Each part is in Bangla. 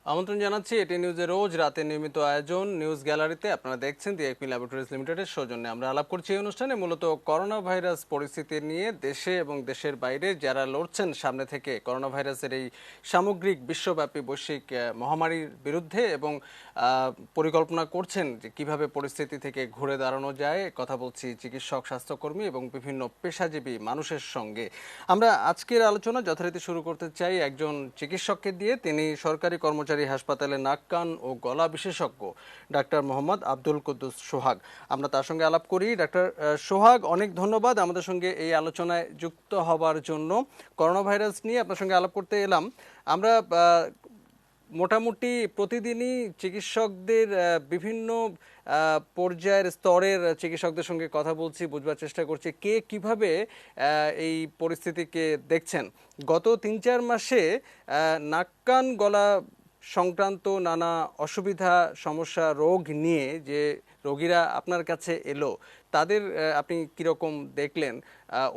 আমন্ত্রণ জানাচ্ছি এটি নিউজের রোজ রাতে নিয়মিত আয়োজন নিউজ গ্যালারিতে। আপনারা দেখছেন দি একমি ল্যাবরেটরিজ লিমিটেডের সৌজন্যে আমরা আলাপ করছি এই অনুষ্ঠানে মূলত করোনা ভাইরাস পরিস্থিতি নিয়ে দেশে এবং দেশের বাইরে যারা লড়ছেন সামনে থেকে করোনা ভাইরাসের এই সামগ্রিক বিশ্বব্যাপী বৈশ্বিক মহামারীর বিরুদ্ধে এবং পরিকল্পনা করছেন যে কিভাবে পরিস্থিতি থেকে ঘুরে দাঁড়ানো যায়। কথা বলছি চিকিৎসক, স্বাস্থ্যকর্মী এবং বিভিন্ন পেশাজীবী মানুষের সঙ্গে। আমরা আজকের আলোচনা যথারীতি শুরু করতে চাই একজন চিকিৎসককে দিয়ে। তিনি সরকারি কর্মচারী হাসপাতালে নাক কান ও গলা বিশেষজ্ঞ ডাক্তার মোহাম্মদ আব্দুল কুদ্দুস সোহাগ। আমরা তার সঙ্গে আলাপ করি। ডাক্তার সোহাগ, অনেক ধন্যবাদ আমাদের সঙ্গে এই আলোচনায় যুক্ত হবার জন্য। করোনা ভাইরাস নিয়ে আপনার সঙ্গে আলাপ করতে এলাম। আমরা মোটামুটি প্রতিদিনই চিকিৎসকদের বিভিন্ন পর্যায়ের স্তরের চিকিৎসকদের সঙ্গে কথা বলছি, বুঝবার চেষ্টা করছি কে কিভাবে এই পরিস্থিতিকে দেখছেন। গত ৩-৪ মাসে নাক কান গলা সংক্রান্ত নানা অসুবিধা, সমস্যা, রোগ নিয়ে যে রোগীরা আপনার কাছে এলো তাদের আপনি কীরকম দেখলেন?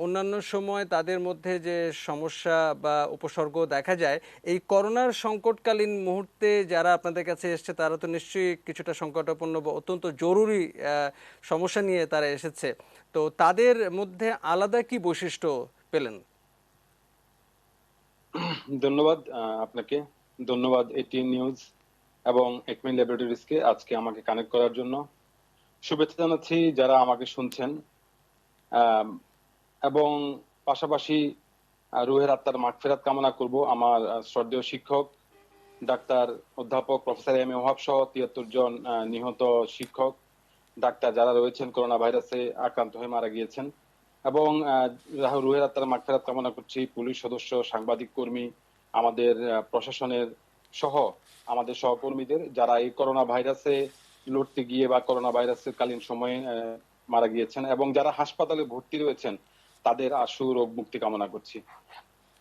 অন্যান্য সময় তাদের মধ্যে যে সমস্যা বা উপসর্গ দেখা যায়, এই করোনার সংকটকালীন মুহূর্তে যারা আপনাদের কাছে এসছে তারা তো নিশ্চয়ই কিছুটা সংকটাপন্ন বা অত্যন্ত জরুরি সমস্যা নিয়ে তারা এসেছে। তো তাদের মধ্যে আলাদা কি বৈশিষ্ট্য পেলেন? ধন্যবাদ আপনাকে। ধন্যবাদ এটি নিউজ এবং একমি ল্যাবরেটরিজকে আজকে আমাকে কানেক্ট করার জন্য। শুভেচ্ছা জানাচ্ছি যারা আমাকে শুনছেন, এবং পাশাপাশি রুহের আত্মার মাগফিরাত কামনা করব আমার শ্রদ্ধেয় শিক্ষক ডাক্তার অধ্যাপক প্রফেসর এম এ ওহাব সহ ৭৩ জন নিহত শিক্ষক ডাক্তার যারা রয়েছেন করোনা ভাইরাসে আক্রান্ত হয়ে মারা গিয়েছেন, এবং রুহের আত্মার মাগফিরাত কামনা করছি পুলিশ সদস্য, সাংবাদিক কর্মী, আমাদের প্রশাসনের সহ আমাদের সহকর্মীদের যারা এই করোনা ভাইরাসে লড়তে গিয়ে বা করোনা ভাইরাসের কালীন সময়ে মারা গিয়েছেন, এবং যারা হাসপাতালে ভর্তি রয়েছেন তাদের আশু রোগ মুক্তি কামনা করছি।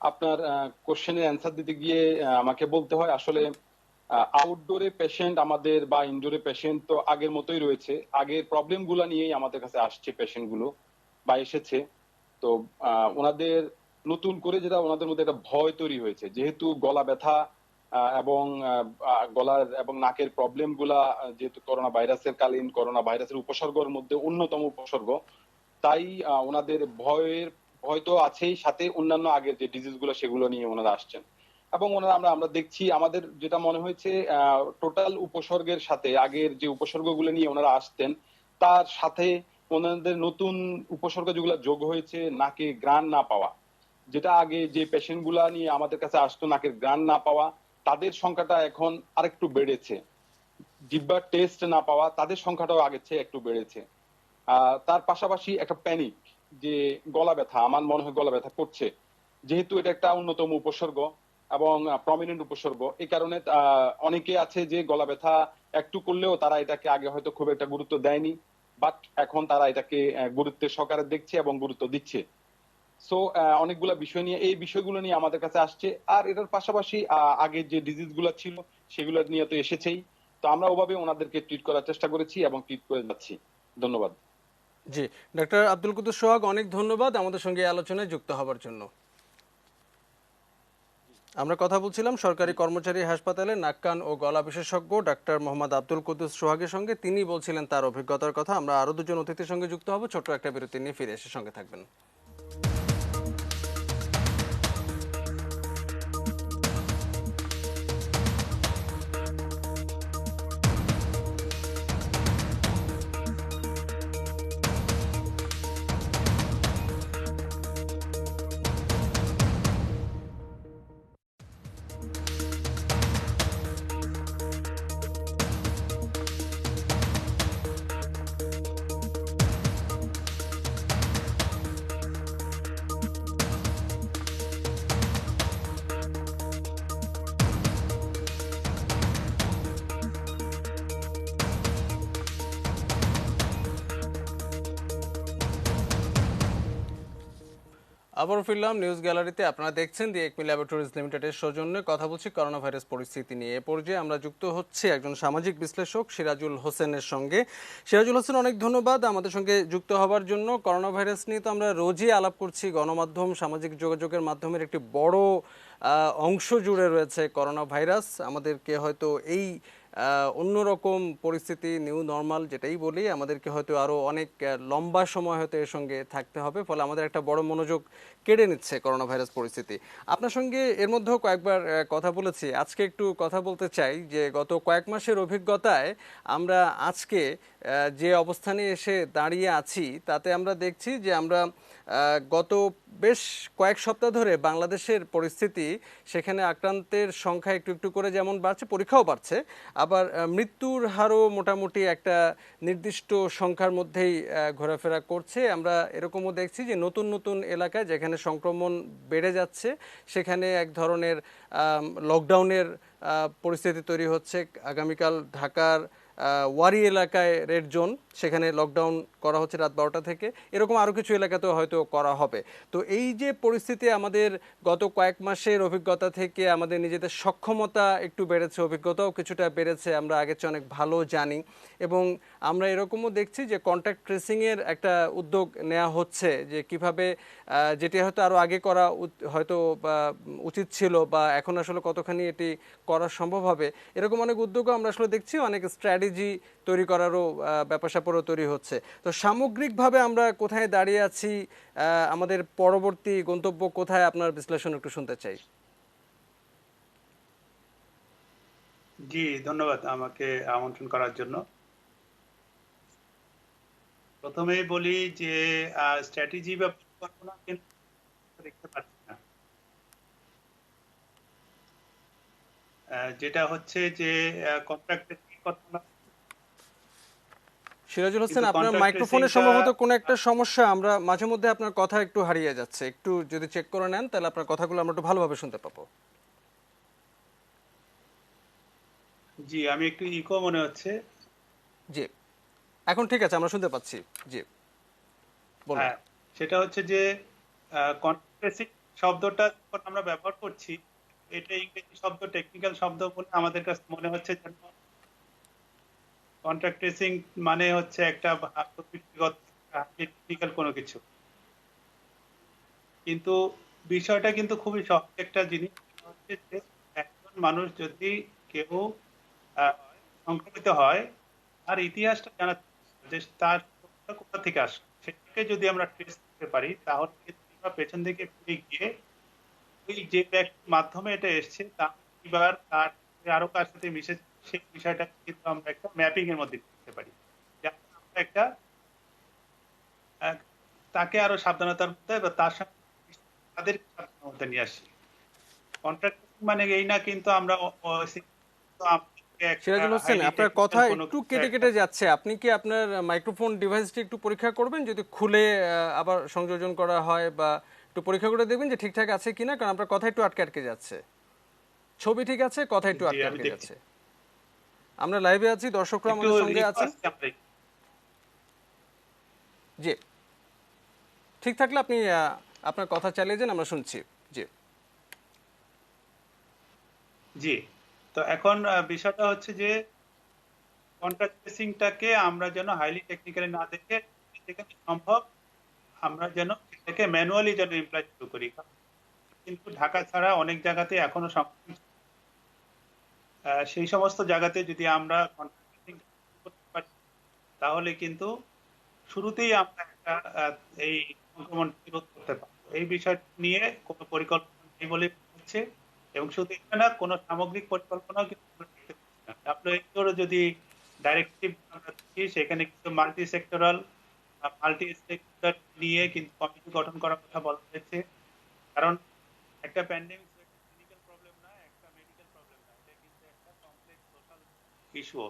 আপনার কোশ্চেনের অ্যান্সার দিতে গিয়ে আমাকে বলতে হয় আসলে আউটডোরে পেশেন্ট আমাদের বা ইনডোরে পেশেন্ট তো আগের মতোই রয়েছে। আগের প্রবলেম গুলা নিয়েই আমাদের কাছে আসছে পেশেন্ট গুলো বা এসেছে। তো ওনাদের নতুন করে যেটা ওনাদের মধ্যে একটা ভয় তৈরি হয়েছে, যেহেতু গলা ব্যথা এবং গলার এবং নাকের প্রবলেম গুলা যেহেতু করোনা ভাইরাসের কালীন করোনা ভাইরাসের উপসর্গের মধ্যে অন্যতম উপসর্গ, তাই ওনাদের ভয় তো আছেই, সাথে অন্যান্য আগের যে ডিজিজ গুলো সেগুলো নিয়ে ওনারা আসছেন। এবং ওনারা আমরা দেখছি আমাদের যেটা মনে হয়েছে টোটাল উপসর্গের সাথে আগের যে উপসর্গগুলো নিয়ে ওনারা আসতেন তার সাথে ওনাদের নতুন উপসর্গ যেগুলো যোগ হয়েছে, নাকে গ্রাণ না পাওয়া, যেটা আগে যে পেশেন্ট গুলা নিয়ে আমাদের কাছে আসতো নাকের গ্রাণ না পাওয়া, তাদের সংখ্যাটা এখন আরেকটু বেড়েছে। জিহ্বার টেস্ট না পাওয়া, তাদের সংখ্যাটাও আগের চেয়ে একটু বেড়েছে। তার পাশাপাশি একটা প্যানিক, যে গলা ব্যথা, আমার মনে হয় গলা ব্যথা করছে, যেহেতু এটা একটা অন্যতম উপসর্গ এবং প্রমিনেন্ট উপসর্গ, এই কারণে অনেকে আছে যে গলা ব্যথা একটু করলেও তারা এটাকে আগে হয়তো খুব একটা গুরুত্ব দেয়নি, বাট এখন তারা এটাকে গুরুত্বের সহকারে দেখছে এবং গুরুত্ব দিচ্ছে। সো অনেকগুলা বিষয় নিয়ে এই বিষয়গুলো নিয়ে আমাদের কাছে আসছে। আর এটার পাশাপাশি আগে যে ডিজিজ গুলো ছিল সেগুলো নিয়ে তো এসেছেই। তো আমরা ওভাবে ওনাদেরকে ট্রিট করার চেষ্টা করেছি এবং ট্রিট করে যাচ্ছি। ধন্যবাদ। জি, ডাক্তার আব্দুল কুদ্দুস সোহাগ, অনেক ধন্যবাদ আমাদের সঙ্গে এই আলোচনায় যুক্ত হবার জন্য। আমরা কথা বলছিলাম সরকারি কর্মচারী হাসপাতালে নাক কান ও গলা বিশেষজ্ঞ ডাক্তার মোহাম্মদ আব্দুল কুদ্দুস সোহাগের সঙ্গে। তিনি বলছিলেন তার অভিজ্ঞতার কথা। আমরা আরো দুজন অতিথির সঙ্গে যুক্ত হব, ছোট্ট একটা বিরতি নিয়ে ফিরে এসে সঙ্গে থাকবেন। আবারও ফিরলাম নিউজ গ্যালারিতে। আপনারা দেখছেন দি একমি ল্যাবরেটরিজ লিমিটেডের সৌজন্যে কথা বলছি করোনা ভাইরাস পরিস্থিতি নিয়ে। এ পর্যায়ে আমরা যুক্ত হচ্ছে একজন সামাজিক বিশ্লেষক সিরাজুল হোসেনের সঙ্গে। সিরাজুল হোসেন, অনেক ধন্যবাদ আমাদের সঙ্গে যুক্ত হবার জন্য। করোনা ভাইরাস নিয়ে তো আমরা রোজই আলাপ করছি, গণমাধ্যম, সামাজিক যোগাযোগের মাধ্যমের একটি বড় অংশ জুড়ে রয়েছে করোনা ভাইরাস। আমাদেরকে হয়তো এই অন্যরকম পরিস্থিতি, নিউ নর্মাল যেটাই বলি, আমাদেরকে হয়তো আরও অনেক লম্বা সময় হয়তো এর সঙ্গে থাকতে হবে, ফলে আমাদের একটা বড় মনোযোগ কেড়ে নিচ্ছে করোনা ভাইরাস পরিস্থিতি। আপনার সঙ্গে এর মধ্যেও কয়েকবার কথা বলেছি, আজকে একটু কথা বলতে চাই যে গত কয়েক মাসের অভিজ্ঞতায় আমরা আজকে যে অবস্থানে এসে দাঁড়িয়ে আছি তাতে আমরা দেখছি যে আমরা গত বেশ কয়েক সপ্তাহ ধরে বাংলাদেশের পরিস্থিতি, সেখানে আক্রান্তের সংখ্যা একটু একটু করে যেমন বাড়ছে, পরীক্ষাও বাড়ছে, আবার মৃত্যুর হারও মোটামুটি একটা নির্দিষ্ট সংখ্যার মধ্যেই ঘোরাফেরা করছে। আমরা এরকমও দেখছি যে নতুন নতুন এলাকায় যেখানে সংক্রমণ বেড়ে যাচ্ছে সেখানে এক ধরনের লকডাউনের পরিস্থিতি তৈরি হচ্ছে। আগামীকাল ঢাকার ওয়ারি এলাকায় রেড জোন, সেখানে লকডাউন করা হচ্ছে রাত 12টা থেকে, এরকম আরও কিছু এলাকাতেও হয়তো করা হবে। তো এই যে পরিস্থিতি, আমাদের গত কয়েক মাসের অভিজ্ঞতা থেকে আমাদের নিজেদের সক্ষমতা একটু বেড়েছে, অভিজ্ঞতাও কিছুটা বেড়েছে, আমরা আগের চেয়ে অনেক ভালো জানি। এবং আমরা এরকমও দেখছি যে কন্ট্যাক্ট ট্রেসিংয়ের একটা উদ্যোগ নেওয়া হচ্ছে, যে কিভাবে যেটি হয়তো আরও আগে করা হয়তো উচিত ছিল, বা এখন আসলে কতখানি এটি করা সম্ভব হবে, এরকম অনেক উদ্যোগও আমরা আসলে দেখছি, অনেক স্ট্র্যাটেজি তৈরি করারও ব্যাপার স্যাপারও তৈরি হচ্ছে। তো সামগ্রিকভাবে আমরা কোথায় দাঁড়িয়ে আছি, আমাদের পরবর্তী গন্তব্য কোথায়, আপনার বিশ্লেষণ একটু শুনতে চাই। জি, ধন্যবাদ আমাকে আমন্ত্রণ করার জন্য। প্রথমেই বলি যে স্ট্র্যাটেজি বা পরিকল্পনা কিন্তু দেখতে পাচ্ছি না। যেটা হচ্ছে যে কন্ট্রাক্ট পরিকল্পনা, সিরাজুল হোসেন, কিন্তু আপনার কন্ট্রাক্ট মাইক্রোফোনে ট্রেসিংটা সম্ভবত কোনো একটা সমস্যা, আমরা মাঝে মধ্যে আপনার কথা একটু হারিয়ে যাচ্ছে, একটু যদি চেক করে নেন তাহলে আপনার কথাগুলো আমরা একটু ভালোভাবে শুনতে পাবো। জি, আমি একটু ইকো মনে হচ্ছে। জি, এখন ঠিক আছে, আমরা শুনতে পাচ্ছি। জি, বলুন। হ্যাঁ, সেটা হচ্ছে যে কন্ট্রাক্ট ট্রেসিং শব্দটা যখন আমরা ব্যবহার করছি, এটা ইংরেজি শব্দ, টেকনিক্যাল শব্দ বলে আমাদের কাছে মনে হচ্ছে যেন কন্ট্রাক্ট ট্রেসিং মানে হচ্ছে একটা প্রযুক্তিগত টেকনিক্যাল কোনো কিছু। কিন্তু বিষয়টা কিন্তু খুবই সহজ একটা জিনিস। হচ্ছে যে একজন মানুষ যদি কেউ আহ, সংক্রমিত হয়, আর ইতিহাসটা জানা, যে তার রোগটা কোথা থেকে আসে সেটাকে যদি আমরা ট্রেস করতে পারি, তাহলে কিন্তু আমরা পেছন দিকে ফিরে গিয়ে ওই যে ব্যক্তির মাধ্যমে এটা এসছে তার পরিবার, তার আরো কার সাথে মিশে, সেই বিষয়টা কিন্তু আমরা একটা ম্যাপিং এর মধ্যে করতে পারি, যাতে আমরা একটা আহ, তাকে আরো সাবধানতার মধ্যে বা তার সাথে তাদের সাবধানতার মধ্যে নিয়ে আসি। কন্ট্রাক্ট মানে এই না কিন্তু আমরা আমাদেরকে একটা সিরাজুল হোসেন, হাইলি আপনার কথা টেকনিক্যাল কোনো একটু কিছু কেটে একটা। কেটে যাচ্ছে, আপনি কি আপনার মাইক্রোফোন ডিভাইসটি একটু পরীক্ষা করবেন, যদি খুলে আবার সংযোজন করা হয়, বা একটু পরীক্ষা করে দেখবেন যে ঠিকঠাক আছে কিনা, কারণ আপনার কথা একটু আটকে আটকে যাচ্ছে। ছবি ঠিক আছে, কথা একটু জি, আটকে আমি আটকে দেখছি। যাচ্ছে। আমরা লাইভে আছি, দর্শকরা একটু আমাদের সঙ্গে রিকো আছেন। আসছে আমরা। জি, ঠিক থাকলে আপনি আপনার কথা চালিয়ে যান, আমরা শুনছি। জি, জি, তো এখন বিষয়টা হচ্ছে যে কন্ট্রাক্ট ট্রেসিংটাকে আমরা যেন হাইলি টেকনিক্যালি না দেখে, যেখানে সম্ভব আমরা যেন সেটাকে ম্যানুয়ালি যেন ইমপ্লাই শুরু করি। কিন্তু ঢাকা ছাড়া অনেক জায়গাতে এখনো সেই সমস্ত জায়গাতে যদি আমরা কন্ট্রাক্ট ট্রেসিং করতে পারি, তাহলে কিন্তু শুরুতেই আমরা একটা এই সংক্রমণ রোধ করতে পারবো। এই বিষয় নিয়ে কোনো পরিকল্পনা নেই বলে মনে হচ্ছে। এবং শুধু এটা না, কোনো সামগ্রিক পরিকল্পনাও কিন্তু আমরা দেখতে পাচ্ছি না। WHO যদি ডাইরেক্টিভ আমরা দেখি, সেখানে কিন্তু মাল্টি সেক্টরাল, মাল্টি স্টেকহোল্ডার নিয়ে কিন্তু কমিটি গঠন করার কথা বলা হয়েছে। কারণ একটা প্যান্ডেমিক ক্লিনিক্যাল প্রবলেম না, একটা মেডিকেল প্রবলেম না, এটা কিন্তু একটা কমপ্লেক্স সোশ্যাল ইস্যু।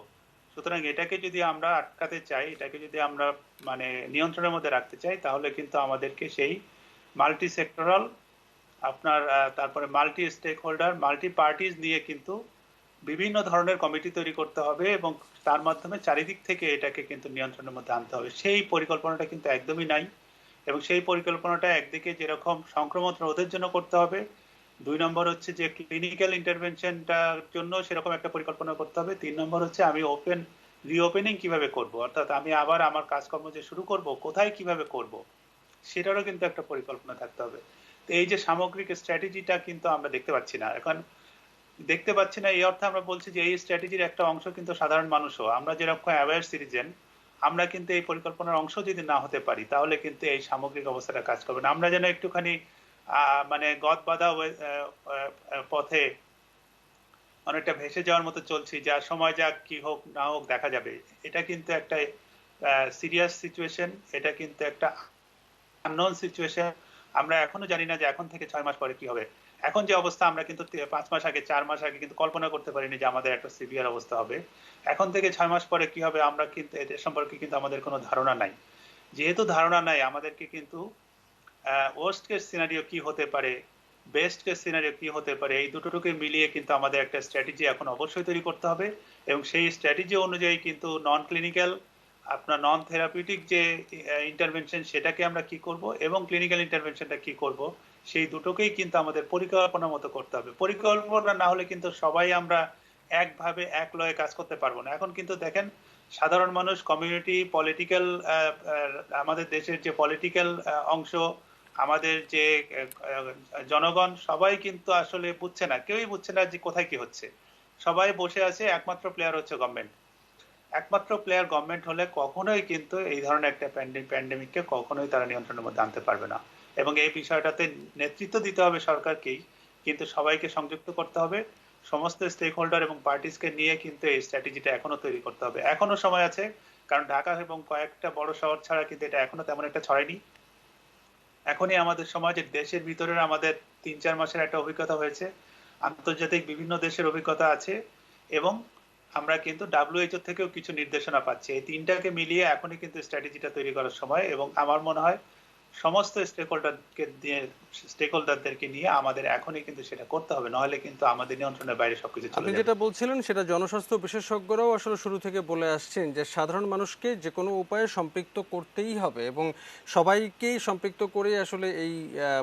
সুতরাং এটাকে যদি আমরা আটকাতে চাই, এটাকে যদি আমরা মানে নিয়ন্ত্রণের মধ্যে রাখতে চাই, তাহলে কিন্তু আমাদেরকে সেই মাল্টি সেক্টরাল, আপনার তারপরে multi stakeholder, multi parties নিয়ে কিন্তু বিভিন্ন ধরনের কমিটি তৈরি করতে হবে, এবং তার মাধ্যমে চারিদিক থেকে এটাকে কিন্তু নিয়ন্ত্রণের মধ্যে আনতে হবে। সেই পরিকল্পনাটা কিন্তু একদমই নাই। এবং সেই পরিকল্পনাটা একদিকে যেরকম সংক্রমণ রোধের জন্য করতে হবে, 2 নম্বর হচ্ছে যে ক্লিনিক্যাল ইন্টারভেনশনটার জন্য সেরকম একটা পরিকল্পনা করতে হবে, 3 নম্বর হচ্ছে আমি রিওপেনিং কিভাবে করব, অর্থাৎ আমি আবার আমার কাজকর্ম যে শুরু করব, কোথায় কিভাবে করব, সেটারও কিন্তু একটা পরিকল্পনা থাকতে হবে। তো এই যে সামগ্রিক স্ট্র্যাটেজিটা কিন্তু আমরা দেখতে পাচ্ছি না এখন। দেখতে পাচ্ছি না এই অর্থে আমরা বলছি যে এই স্ট্র্যাটেজির একটা অংশ কিন্তু সাধারণ মানুষও, আমরা যেরকম অ্যাওয়্যার সিটিজেন, আমরা কিন্তু এই পরিকল্পনার অংশ যদি না হতে পারি তাহলে কিন্তু এই সামগ্রিক অবস্থাটা কাজ করবে না। আমরা যেন একটুখানি মানে গদ বাঁধা পথে অনেকটা ভেসে যাওয়ার মতো চলছি, যা সময় যা কি হোক না হোক দেখা যাবে। এটা কিন্তু একটা সিরিয়াস সিচুয়েশন, এটা কিন্তু একটা আননোন সিচুয়েশন। আমরা এখনো জানি না যে এখন থেকে 6 মাস পরে কি হবে। এখন যে অবস্থা, আমরা কিন্তু 5 মাস আগে 4 মাস আগে কিন্তু কল্পনা করতে পারিনি যে আমাদের একটা সিভিয়ার অবস্থা হবে। এখন থেকে 6 মাস পরে কি হবে আমরা কিন্তু এদের সম্পর্কে কিন্তু আমাদের কোনো ধারণা নাই। যেহেতু ধারণা নাই, আমাদেরকে কিন্তু ওয়ার্স্ট কেস সিনারিও কি হতে পারে, বেস্ট কেস সিনারিও কি হতে পারে, এই দুটোকে মিলিয়ে কিন্তু আমাদের একটা স্ট্র্যাটেজি এখন অবশ্যই তৈরি করতে হবে। এবং সেই স্ট্র্যাটেজি অনুযায়ী কিন্তু নন ক্লিনিক্যাল, আপনার নন থেরাপিউটিক যে ইন্টারভেনশন সেটাকে আমরা কি করব, এবং ক্লিনিক্যাল ইন্টারভেনশনটা কি করব, সেই দুটোকেই কিন্তু আমাদের পরিকল্পনা মতো করতে হবে। পরিকল্পনা না হলে কিন্তু সবাই আমরা একভাবে এক লয়ে কাজ করতে পারবো না। এখন কিন্তু দেখেন, সাধারণ মানুষ, কমিউনিটি, পলিটিক্যাল, আমাদের দেশের যে পলিটিক্যাল অংশ, আমাদের যে জনগণ, সবাই কিন্তু আসলে বুঝছে না, কেউই বুঝছে না যে কোথায় কি হচ্ছে। সবাই বসে আছে, একমাত্র প্লেয়ার হচ্ছে গভর্নমেন্ট। একমাত্র প্লেয়ার গভর্নমেন্ট হলে কখনোই কিন্তু এই ধরনের একটা প্যান্ডেমিককে কখনোই তারা নিয়ন্ত্রণের মধ্যে আনতে পারবে না। এবং এই বিষয়টাতে নেতৃত্ব দিতে হবে সরকারকেই, কিন্তু সবাইকে সংযুক্ত করতে হবে, সমস্ত স্টেক হোল্ডার এবং পার্টিসকে নিয়ে কিন্তু এই স্ট্র্যাটেজিটা এখনো তৈরি করতে হবে। এখনো সময় আছে, কারণ ঢাকা এবং কয়েকটা বড় শহর ছাড়া কিন্তু এটা এখনো তেমন একটা ছড়ায়নি। এখনই আমাদের সমাজে দেশের ভিতরে আমাদের 3-4 মাসের একটা অভিজ্ঞতা হয়েছে, আন্তর্জাতিক বিভিন্ন দেশের অভিজ্ঞতা আছে, এবং আমরা কিন্তু ডাব্লিউএইচও থেকেও কিছু নির্দেশনা পাচ্ছি। এই তিনটাকে মিলিয়ে এখনই কিন্তু স্ট্র্যাটেজিটা তৈরি করার সময়, এবং আমার মনে হয় সমস্ত স্টেক হোল্ডারদেরকে নিয়ে আমাদের এখনই কিন্তু সেটা করতে হবে, নাহলে কিন্তু আমাদের নিয়ন্ত্রণের বাইরে সবকিছু চলে আপনি যাবে। যেটা বলছিলেন সেটা জনস্বাস্থ্য বিশেষজ্ঞরাও আসলে শুরু থেকে বলে আসছেন যে সাধারণ মানুষকে যে কোনো উপায়ে সম্পৃক্ত করতেই হবে এবং সবাইকেই সম্পৃক্ত করে আসলে এই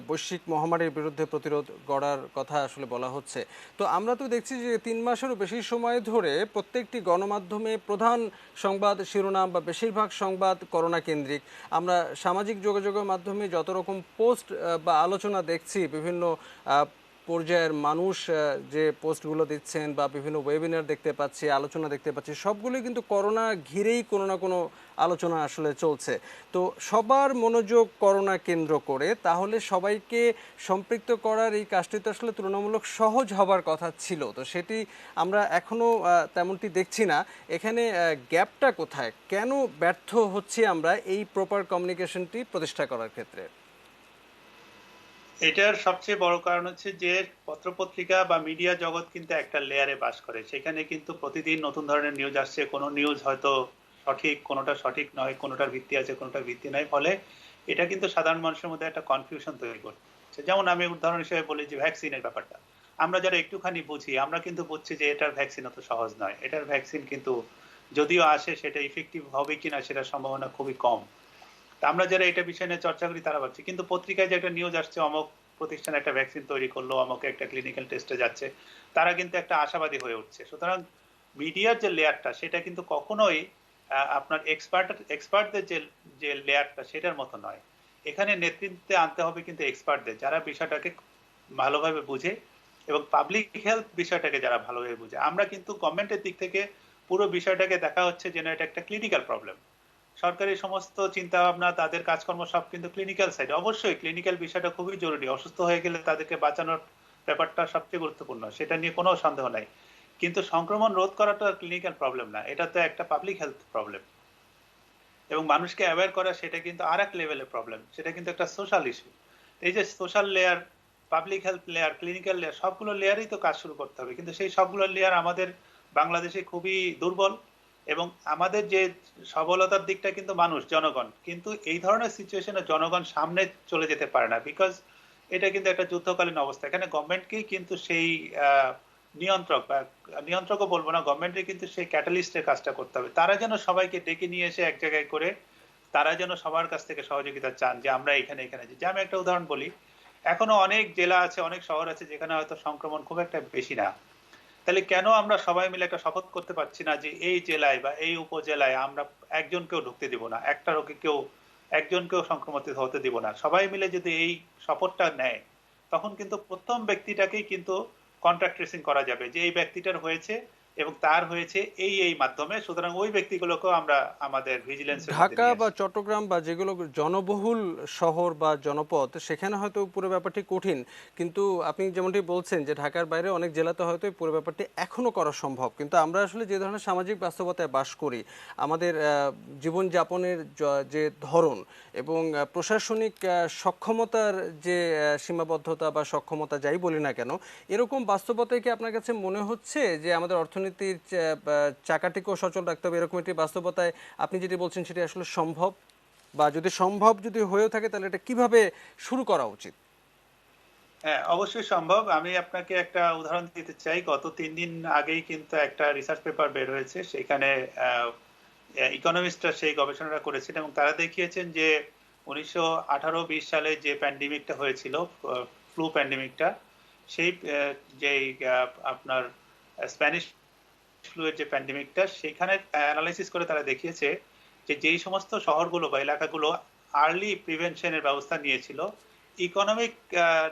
বৈশ্বিক মহামারীর বিরুদ্ধে প্রতিরোধ গড়ার কথা আসলে বলা হচ্ছে। তো আমরা তো দেখছি যে 3 মাসেরও বেশি সময় ধরে প্রত্যেকটি গণমাধ্যমে প্রধান সংবাদ শিরোনাম বা বেশিরভাগ সংবাদ করোনা কেন্দ্রিক। আমরা সামাজিক যোগাযোগের মাধ্যমে যত রকম পোস্ট বা আলোচনা দেখছি, বিভিন্ন পর্যায়ের মানুষ যে পোস্টগুলো দিচ্ছেন বা বিভিন্ন ওয়েবিনার দেখতে পাচ্ছি, আলোচনা দেখতে পাচ্ছি, সবগুলোই কিন্তু করোনা ঘিরেই কোনো না কোনো আলোচনা আসলে চলছে। তো সবার মনোযোগ করোনা কেন্দ্র করে, তাহলে সবাইকে সম্পৃক্ত করার এই কাজটি তো আসলে তুলনামূলক সহজ হবার কথা ছিল, তো সেটি আমরা এখনো তেমনটি দেখছি না। এখানে গ্যাপটা কোথায়, কেন ব্যর্থ হচ্ছি আমরা এই প্রপার কমিউনিকেশনটি প্রতিষ্ঠা করার ক্ষেত্রে? এটার সবচেয়ে বড় কারণ হচ্ছে যে পত্রপত্রিকা বা মিডিয়া জগৎ কিন্তু একটা লেয়ারে বাস করে, সেখানে কিন্তু প্রতিদিন নতুন ধরনের নিউজ আসছে। কোনো নিউজ হয়তো সঠিক, কোনোটা সঠিক নয়, কোনোটার ভিত্তি আছে, কোনোটার ভিত্তি নাই, ফলে এটা কিন্তু সাধারণ মানুষের মধ্যে একটা কনফিউশন তৈরি করছে। যেমন আমি উদাহরণ হিসেবে বলি যে ভ্যাকসিনের ব্যাপারটা, আমরা যারা একটুখানি বুঝি, আমরা কিন্তু বুঝছি যে এটার ভ্যাকসিন অত সহজ নয়। এটার ভ্যাকসিন কিন্তু যদিও আসে, সেটা ইফেক্টিভ হবে কিনা সেটার সম্ভাবনা খুবই কম। আমরা যারা এটা বিষয় নিয়ে চর্চা করি তারা ভাবছি, কিন্তু পত্রিকায় যে একটা নিউজ আসছে অমুক প্রতিষ্ঠান একটা ভ্যাকসিন তৈরি করলো, অমুক একটা ক্লিনিক্যাল টেস্টে যাচ্ছে, তারা কিন্তু একটা আশাবাদী হয়ে উঠছে। সুতরাং মিডিয়ার যে লেয়ারটা সেটা কিন্তু কখনোই আপনার এক্সপার্টদের যে যে লেয়ারটা সেটার মতো নয়। এখানে নেতৃত্বে আনতে হবে কিন্তু এক্সপার্টদের, যারা বিষয়টাকে ভালোভাবে বুঝে, এবং পাবলিক হেলথ বিষয়টাকে যারা ভালোভাবে বুঝে। আমরা কিন্তু গভর্নমেন্টের দিক থেকে পুরো বিষয়টাকে দেখা হচ্ছে যেন এটা একটা ক্লিনিক্যাল প্রবলেম। সরকারি সমস্ত চিন্তা ভাবনা, তাদের কাজকর্ম সব কিন্তু ক্লিনিক্যাল সাইড। অবশ্যই ক্লিনিক্যাল বিষয়টা খুবই জরুরি, অসুস্থ হয়ে গেলে তাদেরকে বাঁচানোর ব্যাপারটা সবচেয়ে গুরুত্বপূর্ণ, সেটা নিয়ে কোনো সন্দেহ নাই। কিন্তু সংক্রমণ রোধ করাটা ক্লিনিক্যাল প্রবলেম না, এটা তো একটা পাবলিক হেলথ প্রবলেম। এবং মানুষকে অ্যাওয়্যার করা সেটা কিন্তু আর এক লেভেলের প্রবলেম, সেটা কিন্তু একটা সোশ্যাল ইস্যু। এই যে social layer, public health layer, clinical layer, সবগুলো লেয়ারই তো কাজ শুরু করতে হবে, কিন্তু সেই সবগুলো লেয়ার আমাদের বাংলাদেশে খুবই দুর্বল। এবং আমাদের যে সবলতার দিকটা কিন্তু মানুষ, জনগণ, কিন্তু এই ধরনের সিচুয়েশনে জনগণ সামনে চলে যেতে পারে না, বিকজ এটা কিন্তু একটা যুদ্ধকালীন অবস্থা। এখানে গভর্নমেন্টকেই কিন্তু সেই নিয়ন্ত্রক, বা নিয়ন্ত্রকও বলবো না, গভর্নমেন্টের কিন্তু সেই ক্যাটালিস্টের কাজটা করতে হবে। তারা যেন সবাইকে ডেকে নিয়ে এসে এক জায়গায় করে, তারা যেন সবার কাছ থেকে সহযোগিতা চান যে আমরা এখানে এখানে যে আমি একটা উদাহরণ বলি, এখনো অনেক জেলা আছে, অনেক শহর আছে যেখানে হয়তো সংক্রমণ খুব একটা বেশি না। তাহলে কেন আমরা সবাই মিলে একটা শপথ করতে পারছি না যে এই জেলায় বা এই উপজেলায় আমরা একজনকেও ঢুকতে দিব না, একটা রোগীকেও, একজনকেও সংক্রমিত হতে দিব না? সবাই মিলে যদি এই শপথটা নেয়, তখন কিন্তু প্রথম ব্যক্তিটাকেই কিন্তু কন্ট্যাক্ট ট্রেসিং করা যাবে যে এই ব্যক্তিটার হয়েছে এবং তার হয়েছে এই মাধ্যমে, সুতরাং ওই ব্যক্তিগুলোকেও আমরা আমাদের ভিজিলেন্সের মধ্যে ঢাকা নিয়ে বা আসি। চট্টগ্রাম বা যেগুলো জনবহুল শহর বা জনপদ, সেখানে হয়তো পুরো ব্যাপারটি কঠিন, কিন্তু আপনি যেমনটি বলছেন যে ঢাকার বাইরে অনেক জেলাতে হয়তো এই পুরো ব্যাপারটি এখনো করা সম্ভব। কিন্তু আমরা আসলে যে ধরনের সামাজিক বাস্তবতায় বাস করি, আমাদের জীবনযাপনের যে ধরন এবং প্রশাসনিক সক্ষমতার যে সীমাবদ্ধতা বা সক্ষমতা যাই বলি না কেন, এরকম বাস্তবতায় কি আপনার কাছে মনে হচ্ছে যে আমাদের অর্থনীতির চাকাটিকেও সচল রাখতে হবে, এরকম একটি বাস্তবতায় আপনি যেটি বলছেন সেটি আসলে সম্ভব? বা যদি সম্ভব যদি হয়েও থাকে তাহলে এটা কিভাবে শুরু করা উচিত? হ্যাঁ, অবশ্যই সম্ভব। আমি আপনাকে একটা উদাহরণ দিতে চাই। গত 3 দিন আগেই কিন্তু একটা রিসার্চ পেপার বের হয়েছে, সেখানে ইকোনমিস্টরা সেই গবেষণাটা করেছেন এবং তারা দেখিয়েছেন যে 1918-20 সালে যে প্যান্ডেমিকটা হয়েছিল, ফ্লু প্যান্ডেমিকটা, সেই যে আপনার স্প্যানিশ ফ্লু এর যে প্যান্ডেমিকটা, সেখানে অ্যানালাইসিস করে তারা দেখিয়েছে যে যেই সমস্ত শহরগুলো বা এলাকাগুলো আর্লি প্রিভেনশনের ব্যবস্থা নিয়েছিল, ইকোনমিক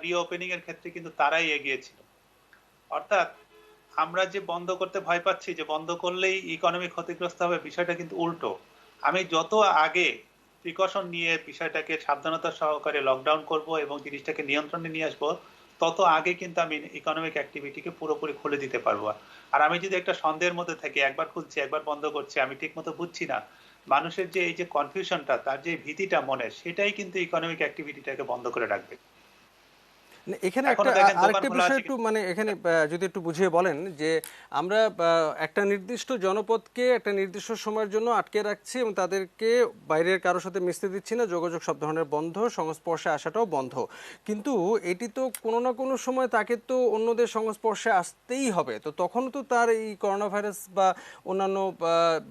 রিওপেনিং এর ক্ষেত্রে কিন্তু তারাই এগিয়েছিল। অর্থাৎ আমরা যে বন্ধ করতে ভয় পাচ্ছি যে বন্ধ করলেই ইকোনমি ক্ষতিগ্রস্ত হবে, বিষয়টা কিন্তু উল্টো। আমি যত আগে প্রিকশন নিয়ে বিষয়টাকে সাবধানতা সহকারে লকডাউন করব এবং জিনিসটাকে নিয়ন্ত্রণে নিয়ে আসবো, তত আগে কিন্তু আমি ইকোনমিক অ্যাক্টিভিটিকে পুরোপুরি খুলে দিতে পারবো। আর আমি যদি একটা সন্দেহের মধ্যে থাকি, একবার খুলছি একবার বন্ধ করছি, আমি ঠিক মতো বুঝছি না, মানুষের যে এই যে কনফিউশনটা, তার যে ভীতিটা মনে, সেটাই কিন্তু ইকোনমিক অ্যাক্টিভিটিটাকে বন্ধ করে রাখবে। না, এখানে একটা এখনো দেখেন দোকান আরেকটা খোলা বিষয় আছে একটু কিন্তু। মানে এখানে যদি একটু বুঝিয়ে বলেন যে আমরা একটা নির্দিষ্ট জনপদকে একটা নির্দিষ্ট সময়ের জন্য আটকে রাখছি এবং তাদেরকে বাইরের কারোর সাথে মিশতে দিচ্ছি না, যোগাযোগ সব ধরনের বন্ধ, সংস্পর্শে আসাটাও বন্ধ। কিন্তু এটি তো কোনো না কোনো সময় তাকে তো অন্যদের সংস্পর্শে আসতেই হবে, তো তখন তো তার এই করোনা ভাইরাস বা অন্যান্য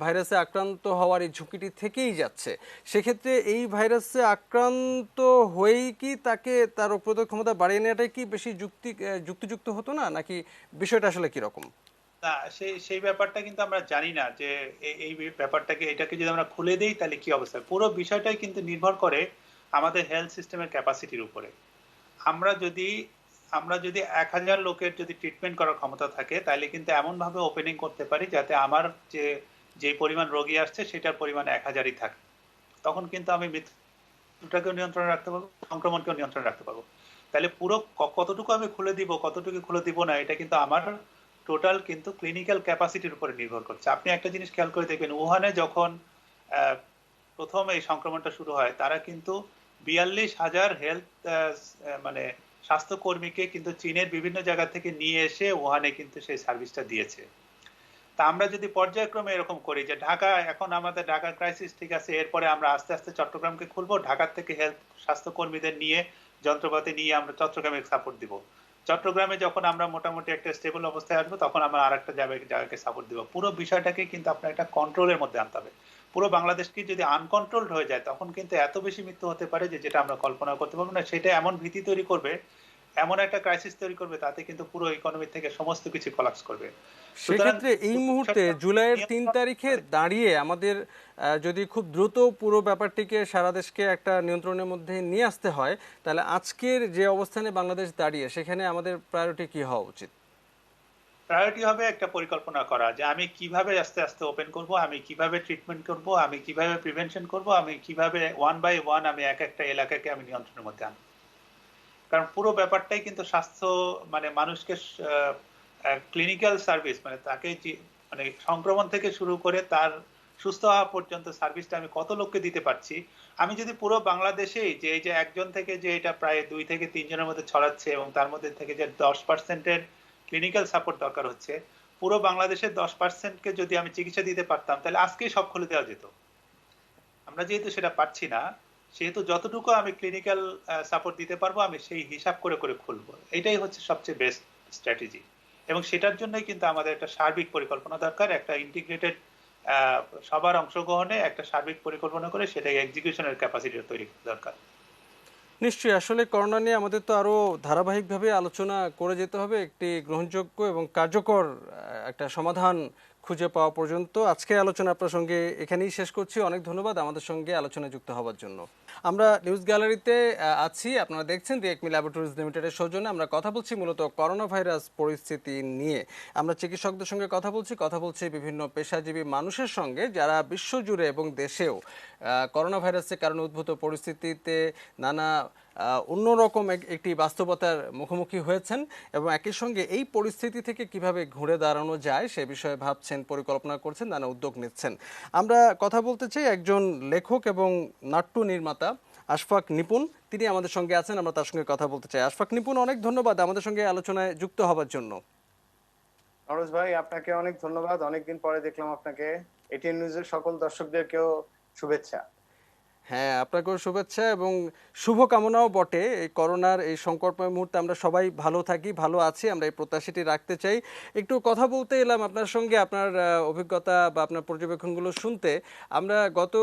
ভাইরাসে আক্রান্ত হওয়ার এই ঝুঁকিটি থেকেই যাচ্ছে। সেক্ষেত্রে এই ভাইরাসে আক্রান্ত হয়েই কি তাকে তার রোগ প্রতিরোধ ক্ষমতা বাড়িয়ে নেওয়াটাই কি বেশি যুক্তিযুক্ত হতো না, নাকি বিষয়টা আসলে কিরকম? না, সেই সেই ব্যাপারটা কিন্তু আমরা জানি না যে এই ব্যাপারটাকে, এটাকে যদি আমরা খুলে দেই তাহলে কি অবস্থা। পুরো বিষয়টাই কিন্তু নির্ভর করে আমাদের হেলথ সিস্টেমের ক্যাপাসিটির উপরে। আমরা যদি আমরা যদি 1000 লোকের যদি ট্রিটমেন্ট করার ক্ষমতা থাকে, তাহলে কিন্তু এমন ভাবে ওপেনিং করতে পারি যাতে আমার যে যে পরিমাণ রোগী আসছে সেটার পরিমাণ 1000ই থাকে। তখন কিন্তু আমি মৃত্যুটাকেও নিয়ন্ত্রণে রাখতে পারবো, সংক্রমণকেও নিয়ন্ত্রণে রাখতে পারবো। তাহলে পুরো কতটুকু আমি খুলে দিব, কতটুকু খুলে দিব না, এটা কিন্তু আমার টোটাল কিন্তু ক্লিনিক্যাল ক্যাপাসিটির উপরে নির্ভর করছে। আপনি একটা জিনিস খেয়াল করে দেখবেন, উহানে যখন আহ, প্রথম এই সংক্রমণটা শুরু হয়, তারা কিন্তু 42,000 হেলথ মানে স্বাস্থ্যকর্মীকে কিন্তু চীনের বিভিন্ন জায়গা থেকে নিয়ে এসে উহানে কিন্তু সেই সার্ভিসটা দিয়েছে। তা আমরা যদি পর্যায়ক্রমে এরকম করি যে ঢাকা, এখন আমাদের ঢাকা ক্রাইসিস ঠিক আছে, এরপরে আমরা আস্তে আস্তে চট্টগ্রামকে খুলবো, ঢাকার থেকে হেলথ স্বাস্থ্যকর্মীদের নিয়ে, যন্ত্রপাতি নিয়ে আমরা চট্টগ্রামে সাপোর্ট দিব। চট্টগ্রামে যখন আমরা মোটামুটি একটা স্টেবল অবস্থায় আসবো, তখন আমরা আর একটা জায়গাকে সাপোর্ট দিব। পুরো বিষয়টাকে কিন্তু আপনার একটা কন্ট্রোলের মধ্যে আনতে হবে। পুরো বাংলাদেশকে যদি আনকন্ট্রোলড হয়ে যায়, তখন কিন্তু এত বেশি মৃত্যু হতে পারে যে যেটা আমরা কল্পনা করতে পারবো না। সেটা এমন ভীতি তৈরি করবে, এমন একটা ক্রাইসিস তৈরি করবে, তাতে কিন্তু পুরো ইকোনমি থেকে সমস্ত কিছু কলাপস করবে। সুতরাং সেক্ষেত্রে এই পুরো মুহূর্তে বিষয়টা জুলাইয়ের 3 তারিখে নিয়ন্ত্রণ। দাঁড়িয়ে আমাদের যদি খুব দ্রুত পুরো ব্যাপারটিকে সারা দেশকে একটা নিয়ন্ত্রণের মধ্যে নিয়ে আসতে হয়, তাহলে আজকের যে অবস্থানে বাংলাদেশ দাঁড়িয়ে সেখানে আমাদের প্রায়োরিটি কি হওয়া উচিত? প্রায়োরিটি হবে একটা পরিকল্পনা করা যে আমি কিভাবে আস্তে আস্তে ওপেন করব, আমি কিভাবে ট্রিটমেন্ট করব, আমি কিভাবে প্রিভেনশন করব, আমি কিভাবে ওয়ান বাই ওয়ান আমি এক একটা এলাকাকে আমি নিয়ন্ত্রণের মধ্যে আনবো। কারণ পুরো ব্যাপারটাই কিন্তু স্বাস্থ্য, মানে মানুষকে ক্লিনিক্যাল সার্ভিস, মানে তাকে মানে সংক্রমণ থেকে শুরু করে তার সুস্থ হওয়া পর্যন্ত সার্ভিসটা আমি কত লোককে দিতে পারছি। আমি যদি পুরো বাংলাদেশেই যে এই যে একজন থেকে যে এটা প্রায় 2 থেকে 3 জনের মধ্যে ছড়াচ্ছে এবং তার মধ্যে থেকে যে 10%-এর ক্লিনিক্যাল সাপোর্ট দরকার হচ্ছে, পুরো বাংলাদেশের 10%কে যদি আমি চিকিৎসা দিতে পারতাম, তাহলে আজকেই সব খুলে দেওয়া যেত। আমরা যেহেতু সেটা পাচ্ছি না, সেহেতু যতটুকু আমি ক্লিনিক্যাল সাপোর্ট দিতে পারবো আমি সেই হিসাব করে করে খুলবো। এটাই হচ্ছে সবচেয়ে বেস্ট স্ট্র্যাটেজি। এবং সেটার জন্যই কিন্তু আমাদের একটা সার্বিক পরিকল্পনা দরকার, একটা ইন্টিগ্রেটেড সবার অংশগ্রহণে একটা সার্বিক পরিকল্পনা করে সেটা এক্সিকিউশনের ক্যাপাসিটি তৈরি দরকার। নিশ্চয়ই, আসলে করোনা নিয়ে আমাদের তো আরো ধারাবাহিকভাবে আলোচনা করে যেতে হবে, একটি গ্রহণযোগ্য এবং কার্যকর একটা সমাধান খুঁজে পাওয়া পর্যন্ত আজকে আলোচনা আপনার সঙ্গে এখানেই শেষ করছি। অনেক ধন্যবাদ আমাদের সঙ্গে আলোচনায় যুক্ত হওয়ার জন্য। আমরা নিউজ গ্যালারিতে আছি, আপনারা দেখছেন দি একমি ল্যাবরেটরিজ লিমিটেডের সৌজন্যে আমরা কথা বলছি মূলত করোনা ভাইরাস পরিস্থিতি নিয়ে। আমরা চিকিৎসকদের সঙ্গে কথা বলছি বিভিন্ন পেশাজীবী মানুষের সঙ্গে যারা বিশ্বজুড়ে এবং দেশেও করোনা ভাইরাসের কারণে উদ্ভূত পরিস্থিতিতে নানা অন্যরকম একটি বাস্তবতার মুখোমুখি হয়েছেন এবং একই সঙ্গে এই পরিস্থিতি থেকে কিভাবে ঘুরে দাঁড়ানো যায় সে বিষয়ে ভাবছেন, পরিকল্পনা করছেন, নানা উদ্যোগ নিচ্ছেন। আমরা কথা বলতে চাই একজন লেখক এবং নাট্য নির্মাতা আশফাক নিপুণ, তিনি আমাদের সঙ্গে আছেন, আমরা তার সঙ্গে কথা বলতে চাই। আশফাক নিপুণ, অনেক ধন্যবাদ আমাদের সঙ্গে আলোচনায় যুক্ত হবার জন্য। নরোজ ভাই, আপনাকে অনেক ধন্যবাদ। অনেকদিন পরে দেখলাম আপনাকে। এটিএন নিউজের সকল দর্শকদেরকেও শুভেচ্ছা। হ্যাঁ, আপনাকেও শুভেচ্ছা এবং শুভকামনাও বটে। এই করোনার এই সংকটময় মুহূর্তে আমরা সবাই ভালো থাকি, ভালো আছি, আমরা এই প্রত্যাশাটি রাখতে চাই। একটু কথা বলতে এলাম আপনার সঙ্গে, আপনার অভিজ্ঞতা বা আপনার পর্যবেক্ষণগুলো শুনতে। আমরা গত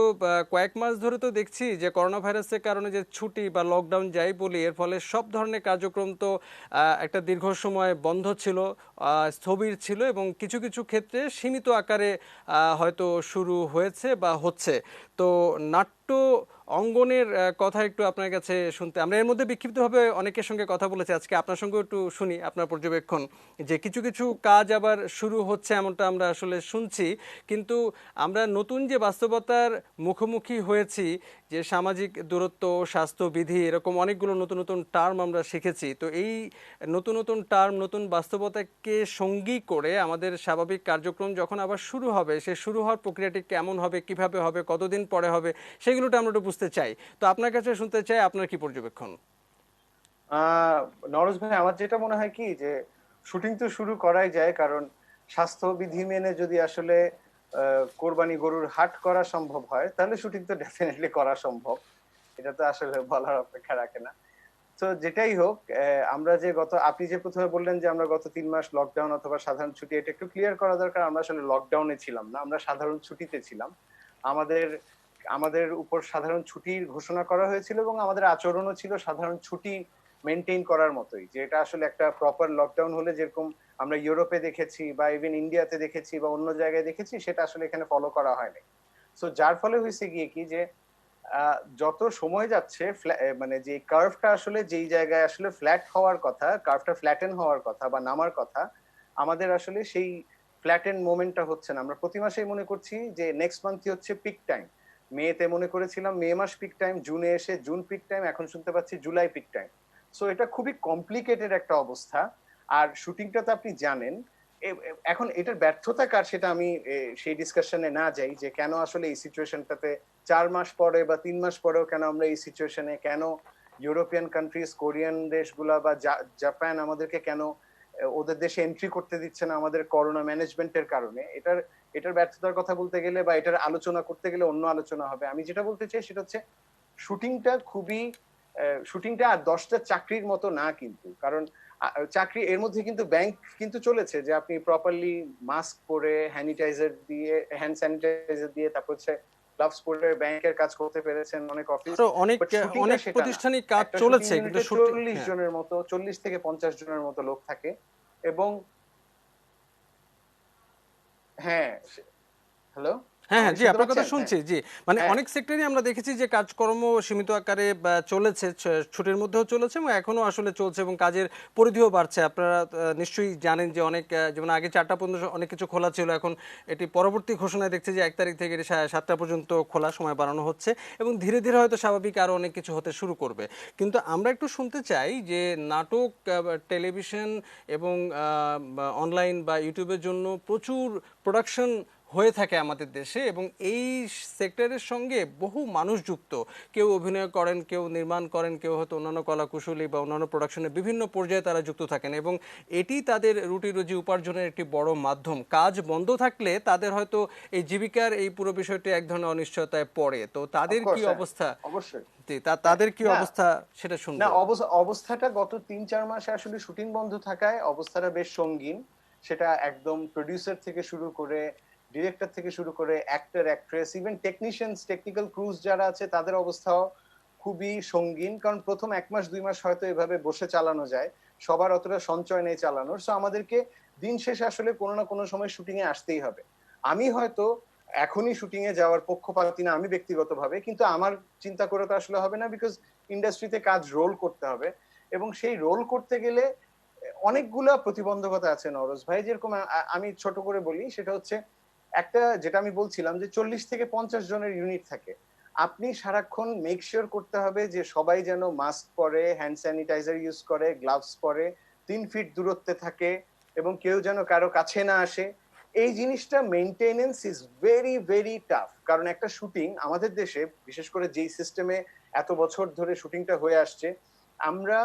কয়েক মাস ধরে তো দেখছি যে করোনা ভাইরাসের কারণে যে ছুটি বা লকডাউন যাই বলি, এর ফলে সব ধরনের কার্যক্রম তো একটা দীর্ঘ সময় বন্ধ ছিল, স্থবির ছিল এবং কিছু কিছু ক্ষেত্রে সীমিত আকারে হয়তো শুরু হয়েছে বা হচ্ছে। তো নাট্য অঙ্গনের কথা একটু আপনার কাছে শুনতে, আমরা এর মধ্যে বিক্ষিপ্তভাবে অনেকের সঙ্গে কথা বলেছি, আজকে আপনার সঙ্গে একটু শুনি আপনার পর্যবেক্ষণ যে কিছু কিছু কাজ আবার শুরু হচ্ছে এমনটা আমরা আসলে শুনছি, কিন্তু আমরা নতুন যে বাস্তবতার মুখোমুখি হয়েছি, যে সামাজিক দূরত্ব, স্বাস্থ্যবিধি, এরকম অনেকগুলো নতুন নতুন টার্ম আমরা শিখেছি। তো এই নতুন নতুন টার্ম, নতুন বাস্তবতাকে সঙ্গী করে আমাদের স্বাভাবিক কার্যক্রম যখন আবার শুরু হবে, সে শুরু হওয়ার প্রক্রিয়াটি কেমন হবে, কিভাবে হবে, কতদিন পরে হবে, সেগুলোটা আমরা একটু বুঝতে চাই। তো আপনার কাছে শুনতে চাই আপনার কি পর্যবেক্ষণ। নরোজ ভাই, আমার যেটা মনে হয় কি যে শুটিং তো শুরু করাই যায়, কারণ স্বাস্থ্যবিধি মেনে যদি আসলে কোরবানি গরুর হাট করা সম্ভব হয় তাহলে শুটিং তো ডেফিনেটলি করা সম্ভব। এটা তো আসলে বলার অপেক্ষা রাখে না। তো যেটাই হোক, আমরা যে আপনি যে প্রথমে বললেন যে আমরা গত 3 মাস লকডাউন অথবা সাধারণ ছুটি, এটা একটু ক্লিয়ার করা দরকার। আমরা আসলে লকডাউনে ছিলাম না, আমরা সাধারণ ছুটিতে ছিলাম। আমাদের আমাদের উপর সাধারণ ছুটির ঘোষণা করা হয়েছিল এবং আমাদের আচরণও ছিল সাধারণ ছুটি মেনটেন করার মতোই, যে এটা আসলে একটা প্রপার লকডাউন হলে যেরকম আমরা ইউরোপে দেখেছি বা ইভেন ইন্ডিয়াতে দেখেছি বা অন্য জায়গায় দেখেছি, সেটা আসলে এখানে ফলো করা হয়নি। সো যার ফলে হয়েছে গিয়ে কি যে যত সময় যাচ্ছে মানে যে কার্ভটা আসলে যেই জায়গায় আসলে ফ্ল্যাট হওয়ার কথা, কার্ভটা ফ্ল্যাটেন হওয়ার কথা বা নামার কথা, আমাদের আসলে সেই ফ্ল্যাটেন মোমেন্টটা হচ্ছে না। আমরা প্রতি মাসেই মনে করছি যে নেক্সট মান্থই হচ্ছে পিক টাইম। মেতে মনে করেছিলাম মে মাস পিক টাইম, জুনে এসে জুন পিক টাইম, এখন শুনতে পাচ্ছি জুলাই পিক টাইম। সো এটা খুবই কমপ্লিকেটেড একটা অবস্থা। আর শুটিংটা তো আপনি জানেন। এখন এটার ব্যর্থতা কার সেটা আমি সেই ডিসকাশনে না যাই, যে কেন আসলে এই সিচুয়েশনটাতে 4 মাস পরে বা 3 মাস পরেও কেন আমরা এই সিচুয়েশনে, কেন ইউরোপিয়ান কান্ট্রিজ, কোরিয়ান দেশগুলা বা জাপান আমাদেরকে কেন ওদের দেশে এন্ট্রি করতে দিচ্ছে না আমাদের করোনা ম্যানেজমেন্টের কারণে। এটার ব্যর্থতার কথা বলতে গেলে বা এটার আলোচনা করতে গেলে অন্য আলোচনা হবে। আমি যেটা বলতে চাই সেটা হচ্ছে শুটিংটা আর 10টা চাকরির মতো না কিন্তু, কারণ চাকরি এর মধ্যে কিন্তু ব্যাংক কিন্তু চলেছে, যে আপনি প্রপারলি মাস্ক পরে, হ্যান্ড স্যানিটাইজার দিয়ে, তারপর হচ্ছে গ্লাভস পরে ব্যাংকের কাজ করতে পেরেছেন অনেক অফিস। আরো অনেক অনেক প্রতিষ্ঠানিক কাজ চলেছে, কিন্তু 40 জনের মতো, 40 থেকে 50 জনের মতো লোক থাকে। এবং হ্যাঁ, হ্যালো, হ্যাঁ হ্যাঁ, জি আপনার কথা শুনছি। জি, মানে অনেক সেক্টরই আমরা দেখেছি যে কাজকর্ম সীমিত আকারে চলেছে, ছুটির মধ্যেও চলেছে এবং এখনো আসলে চলছে এবং কাজের পরিধিও বাড়ছে। আপনারা নিশ্চয়ই জানেন যে অনেক, যেমন আগে 4টা পর্যন্ত অনেক কিছু খোলা ছিল, এখন এটি পরবর্তী ঘোষণায় দেখছি যে 1 তারিখ থেকে 7টা পর্যন্ত খোলা সময় বাড়ানো হচ্ছে এবং ধীরে ধীরে হয়তো স্বাভাবিক আরও অনেক কিছু হতে শুরু করবে। কিন্তু আমরা একটু শুনতে চাই যে নাটক, টেলিভিশন এবং অনলাইন বা ইউটিউবের জন্য প্রচুর প্রোডাকশন হয়ে থাকে আমাদের দেশে এবং এই সেক্টরের সঙ্গে বহু মানুষ যুক্ত। কেউ অভিনয় করেন, কেউ নির্মাণ করেন, কেউ হয়তো অন্যান্য কলাকুশলী বা অন্যান্য প্রোডাকশনের বিভিন্ন পর্যায়ে তারা যুক্ত থাকেন এবং এটি তাদের রুটি রুজি উপার্জনের একটি বড় মাধ্যম। কাজ বন্ধ থাকলে তাদের হয়তো এই জীবিকার এই পুরো বিষয়টি এক ধরনের অনিশ্চয়তায় পড়ে। তো তাদের কি অবস্থা? অবশ্যই তাদের কি অবস্থা সেটা শুনবো। না, অবস্থাটা গত 3-4 মাসে আসলে শুটিং বন্ধ থাকায় অবস্থাটা বেশ সঙ্গীন। সেটা একদম প্রোডিউসার থেকে শুরু করে, ডিরেক্টর থেকে শুরু করে, actor, actress, even technicians, technical crews যারা আছে তাদের অবস্থাও খুবই সঙ্গীন। কারণ প্রথম 1 মাস 2 মাস হয়তো এভাবে বসে চালানো যায়, সবার অতটা সঞ্চয় নেই চালানোর। সো আমাদেরকে দিন শেষে আসলে কোনো না কোনো সময় শুটিং এ আসতেই হবে। আমি হয়তো এখনই শুটিং এ যাওয়ার পক্ষপাতী না আমি ব্যক্তিগতভাবে, কিন্তু আমার চিন্তা করে তো আসলে হবে না, বিকজ ইন্ডাস্ট্রিতে কাজ রোল করতে হবে, এবং সেই রোল করতে গেলে অনেকগুলা প্রতিবন্ধকতা আছে নরোজ ভাই। যেরকম আমি ছোট করে বলি, সেটা হচ্ছে একটা, যেটা আমি বলছিলাম যে 40 থেকে 50 জনের ইউনিট থাকে। আপনি সারাক্ষণ মেক শিওর করতে হবে যে সবাই যেন মাস্ক পরে, হ্যান্ড স্যানিটাইজার ইউজ করে, গ্লাভস পরে, 3 ফিট দূরত্বে থাকে, এবং কেউ যেন কারো কাছে না আসে। এই জিনিসটা maintenance is very very tough, কারণ একটা শুটিং আমাদের দেশে, বিশেষ করে যেই সিস্টেমে এত বছর ধরে শুটিংটা হয়ে আসছে, আমরা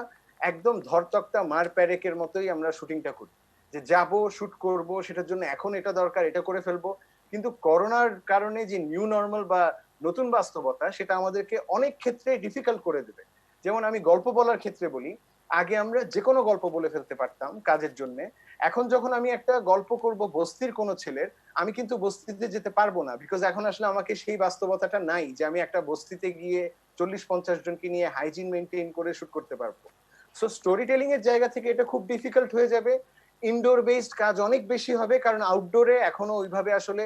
একদম ধরতক্তা মার প্যারেকের মতোই আমরা শুটিংটা করি, যে যাব শুট করব, সেটার জন্য এখন এটা দরকার, এটা করে ফেলবো। কিন্তু করোনার কারণে যে নিউ নর্মাল বা নতুন বাস্তবতা, সেটা আমাদেরকে অনেক ক্ষেত্রে ডিফিকাল্ট করে দেবে। যেমন আমি গল্প বলার ক্ষেত্রে বলি, আগে আমরা যে কোনো গল্প বলে ফেলতে পারতাম কাজের জন্য। এখন যখন আমি একটা গল্প করব বস্তির কোনো ছেলের, আমি কিন্তু বস্তিতে যেতে পারবো না, বিকজ এখন আসলে আমাকে সেই বাস্তবতাটা নাই যে আমি একটা বস্তিতে গিয়ে 40-50 জনকে নিয়ে হাইজিন মেনটেন করে শুট করতে পারবো। সো স্টোরি টেলিং এর জায়গা থেকে এটা খুব ডিফিকাল্ট হয়ে যাবে। ইনডোর বেসড কাজ অনেক বেশি হবে, কারণ আউটডোরে এখনো ওইভাবে আসলে,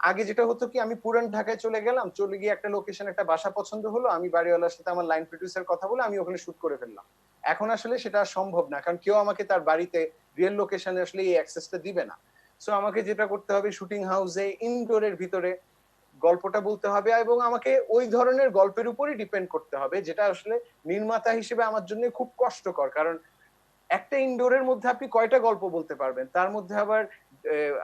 আগে যেটা হতো কি, আমি পুরান ঢাকায় চলে গেলাম, চলে গিয়ে একটা লোকেশন, একটা বাসা পছন্দ হলো, আমি বাড়িওয়ালার সাথে আমার লাইন প্রডিউসার কথা বলে আমি ওখানে শুট করে ফেললাম। এখন আসলে সেটা সম্ভব না, কারণ কেউ আমাকে তার বাড়িতে রিয়েল লোকেশনে আসলে এই অ্যাক্সেসটা দিবে না। সো আমাকে যেটা করতে হবে, শুটিং হাউসে ইনডোরের ভিতরে গল্পটা বলতে হবে, এবং আমাকে ওই ধরনের গল্পের উপরই ডিপেন্ড করতে হবে, যেটা আসলে নির্মাতা হিসেবে আমার জন্য খুব কষ্টকর। কারণ একটা ইনডোরের মধ্যে আপনি কয়টা গল্প বলতে পারবেন, তার মধ্যে আবার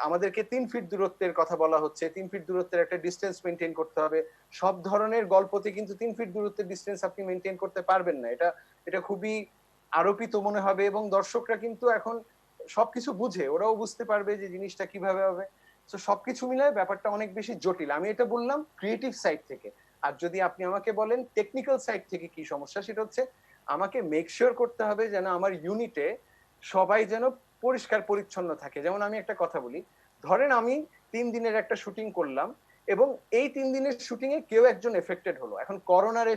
আমাদেরকে 3 ফিট দূরত্বের কথা বলা হচ্ছে, 3 ফিট দূরত্বের একটা ডিস্টেন্স মেনটেন করতে হবে। সব ধরনের গল্পতে কিন্তু 3 ফিট দূরত্বের ডিস্টেন্স আপনি মেনটেন করতে পারবেন না। এটা এটা খুবই আরোপিত মনে হবে, এবং দর্শকরা কিন্তু এখন সবকিছু বুঝে, ওরাও বুঝতে পারবে যে জিনিসটা কিভাবে হবে। তো সবকিছু মিলায় ব্যাপারটা অনেক বেশি জটিল। আমি এটা বললাম ক্রিয়েটিভ সাইড থেকে। আর যদি আপনি আমাকে বলেন টেকনিক্যাল সাইড থেকে কি সমস্যা, সেটা হচ্ছে আমাকে মেক শিওর করতে হবে যেন আমার ইউনিটে সবাই যেন পরিষ্কার পরিচ্ছন্ন থাকে। যেমন আমি একটা কথা বলি, ধরেন আমি 3 দিনের একটা শুটিং করলাম, এবং এই 3 দিনের শুটিং এ কেউ একজন এফেক্টেড হলো। এখন করোনার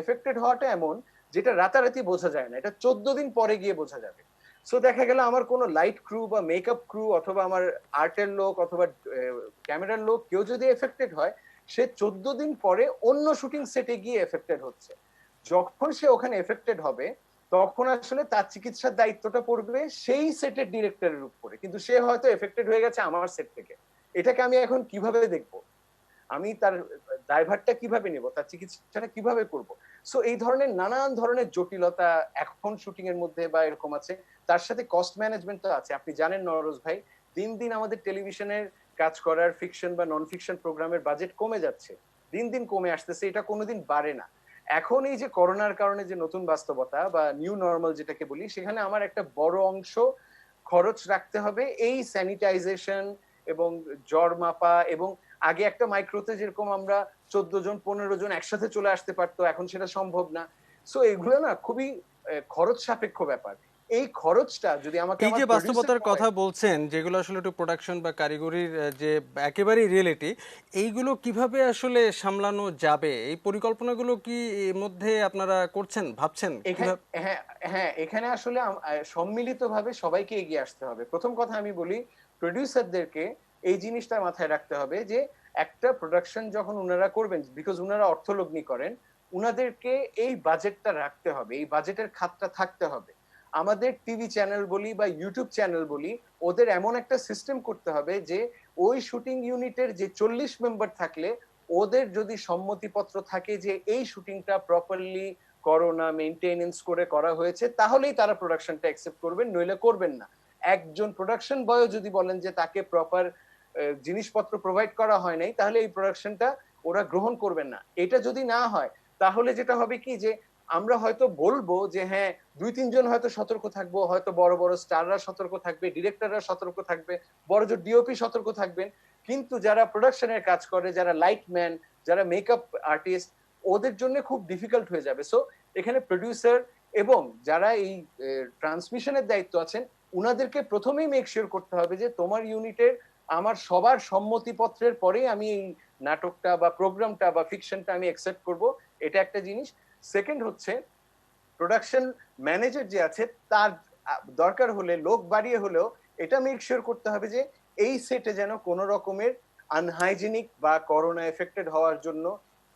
এফেক্টেড হওয়াটা এমন, যেটা রাতারাতি বোঝা যায় না, এটা 14 দিন পরে গিয়ে বোঝা যাবে। সো দেখা গেল আমার কোনো লাইট ক্রু বা মেকআপ ক্রু অথবা আমার আর্টের লোক অথবা ক্যামেরার লোক কেউ যদি এফেক্টেড হয়, সে 14 দিন পরে অন্য শুটিং সেটে গিয়ে এফেক্টেড হচ্ছে। যখন সে ওখানে এফেক্টেড হবে, তখন আসলে তার চিকিৎসার দায়িত্বটা পড়বে সেই সেটের ডিরেক্টরের উপরে, কিন্তু সে হয়তো এফেক্টেড হয়ে গেছে আমার সেট থেকে। এটাকে আমি এখন কিভাবে দেখবো? আমি তার দায়ভারটা কিভাবে নেব, তার চিকিৎসাটা কিভাবে করব? সো এই ধরনের নানান ধরনের জটিলতা এখন শুটিং এর মধ্যে বা এরকম আছে। তার সাথে কস্ট ম্যানেজমেন্ট তো আছে। আপনি জানেন নরোজ ভাই, দিন দিন আমাদের টেলিভিশনের কাজ করার ফিকশন বা নন ফিকশন প্রোগ্রামের বাজেট কমে যাচ্ছে, দিন দিন কমে আসতেছে, এটা কোনোদিন বাড়ে না। এখন এই যে করোনার কারণে যে নতুন বাস্তবতা বা নিউ নর্মাল যেটাকে বলি, সেখানে আমার একটা বড় অংশ খরচ রাখতে হবে এই স্যানিটাইজেশন এবং জ্বর মাপা, এবং আগে একটা মাইক্রোতে যেরকম আমরা 14 জন 15 জন একসাথে চলে আসতে পারতো, এখন সেটা সম্ভব না। সো এগুলো না খুবই খরচ সাপেক্ষ ব্যাপার। এই খরচটা যদি আমাকে এই আমার যে প্রডিউসার বাস্তবতার কথা বলছেন, যেগুলো আসলে একটু প্রোডাকশন বা কারিগরির যে একেবারেই রিয়েলিটি, এইগুলো কিভাবে আসলে সামলানো যাবে, এই পরিকল্পনাগুলো কি এর মধ্যে আপনারা করছেন, ভাবছেন এখানে, কিভাবে? হ্যাঁ হ্যাঁ, এখানে আসলে সম্মিলিতভাবে সবাইকে এগিয়ে আসতে হবে। প্রথম কথা আমি বলি, প্রডিউসারদেরকে এই জিনিসটা মাথায় রাখতে হবে যে একটা প্রোডাকশন যখন উনারা করবেন, বিকজ উনারা অর্থলগ্নি করেন, উনাদেরকে এই বাজেটটা রাখতে হবে, এই বাজেটের খাতটা থাকতে হবে। আমাদের টিভি চ্যানেল বলি বা ইউটিউব চ্যানেল বলি, ওদের এমন একটা সিস্টেম করতে হবে যে ওই শুটিং ইউনিটের যে 40 মেম্বার থাকলে, ওদের যদি সম্মতিপত্র থাকে যে এই শুটিংটা প্রপারলি করোনা মেইনটেনেন্স করে করা হয়েছে, তাহলেই তারা প্রোডাকশনটা অ্যাকসেপ্ট করবেন, নইলে করবেন না। একজন প্রোডাকশন বয় যদি বলেন যে তাকে প্রপার জিনিসপত্র প্রোভাইড করা হয় নাই, তাহলে এই প্রোডাকশনটা ওরা গ্রহণ করবেন না। এটা যদি না হয়, তাহলে যেটা হবে কি, যে আমরা হয়তো বলবো যে হ্যাঁ 2-3 জন হয়তো সতর্ক থাকবো, হয়তো বড় বড় স্টাররা সতর্ক থাকবে, ডিরেক্টররা সতর্ক থাকবে, বড় জোর ডিওপি সতর্ক থাকবেন, কিন্তু যারা প্রোডাকশনের কাজ করে, যারা লাইটম্যান, যারা মেকআপ আর্টিস্ট, ওদের জন্য খুব ডিফিকাল্ট হয়ে যাবে। সো এখানে প্রডিউসার এবং যারা এই ট্রান্সমিশনের দায়িত্ব আছেন, উনাদেরকে প্রথমেই মেক শিওর করতে হবে যে তোমার ইউনিটের আমার সবার সম্মতিপত্রের পরেই আমি এই নাটকটা বা প্রোগ্রামটা বা ফিকশনটা আমি অ্যাকসেপ্ট করব। এটা একটা জিনিস। সেকেন্ড হচ্ছে, প্রোডাকশন ম্যানেজার যে আছে, তার দরকার হলে লোক বাড়িয়ে হলেও এটা মেক শিওর করতে হবে যে এই সেটে যেন কোনো রকমের আনহাইজেনিক বা করোনা এফেক্টেড হওয়ার জন্য